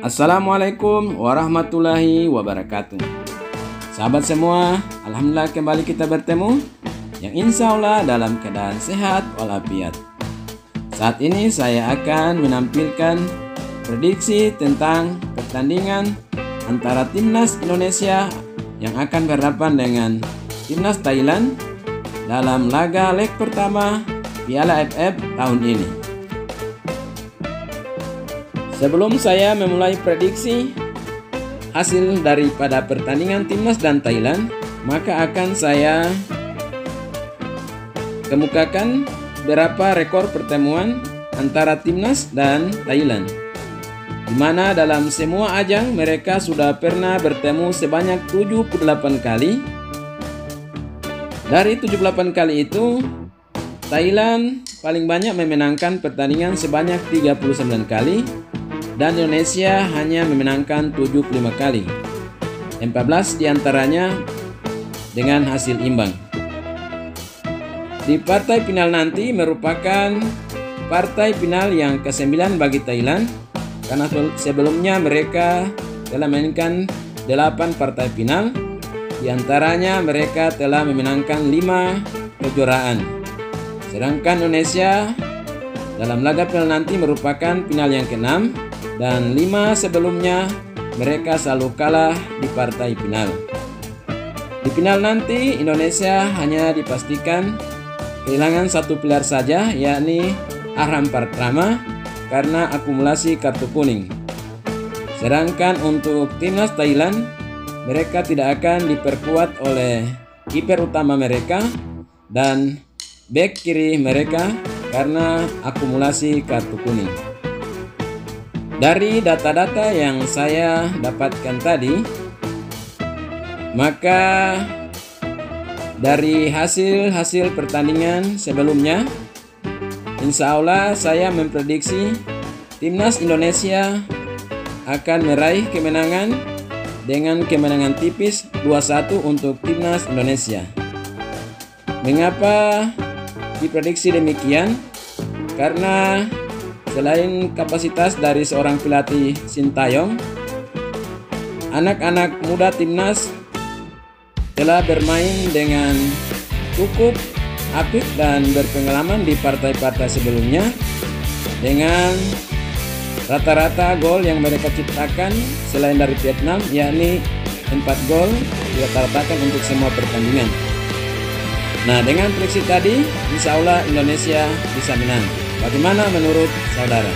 Assalamualaikum warahmatullahi wabarakatuh. Sahabat semua, alhamdulillah kembali kita bertemu yang insya Allah dalam keadaan sehat walafiat. Saat ini saya akan menampilkan prediksi tentang pertandingan antara timnas Indonesia yang akan berhadapan dengan timnas Thailand dalam laga leg pertama Piala AFF tahun ini. Sebelum saya memulai prediksi hasil daripada pertandingan timnas dan Thailand, maka akan saya kemukakan beberapa rekor pertemuan antara timnas dan Thailand, di mana dalam semua ajang mereka sudah pernah bertemu sebanyak 78 kali. Dari 78 kali itu, Thailand paling banyak memenangkan pertandingan sebanyak 39 kali dan Indonesia hanya memenangkan 75 kali. 14 diantaranya dengan hasil imbang. Di partai final nanti merupakan partai final yang ke-9 bagi Thailand, karena sebelumnya mereka telah memainkan 8 partai final. Di antaranya mereka telah memenangkan 5 kejuaraan. Sedangkan Indonesia dalam laga final nanti merupakan final yang ke-6, dan 5 sebelumnya mereka selalu kalah di partai final. Di final nanti Indonesia hanya dipastikan kehilangan satu pilar saja, yakni Ahram Pratama karena akumulasi kartu kuning. Sedangkan untuk timnas Thailand, mereka tidak akan diperkuat oleh kiper utama mereka dan bek kiri mereka karena akumulasi kartu kuning. Dari data-data yang saya dapatkan tadi, maka dari hasil pertandingan sebelumnya, insya Allah saya memprediksi timnas Indonesia akan meraih kemenangan dengan kemenangan tipis 2-1 untuk timnas Indonesia. Mengapa diprediksi demikian? Karena selain kapasitas dari seorang pelatih Sintayong, anak-anak muda timnas telah bermain dengan cukup apik dan berpengalaman di partai-partai sebelumnya, dengan rata-rata gol yang mereka ciptakan selain dari Vietnam, yakni 4 gol dirata-ratakan untuk semua pertandingan. Nah, dengan prediksi tadi, insya Allah Indonesia bisa menang. Bagaimana menurut saudara?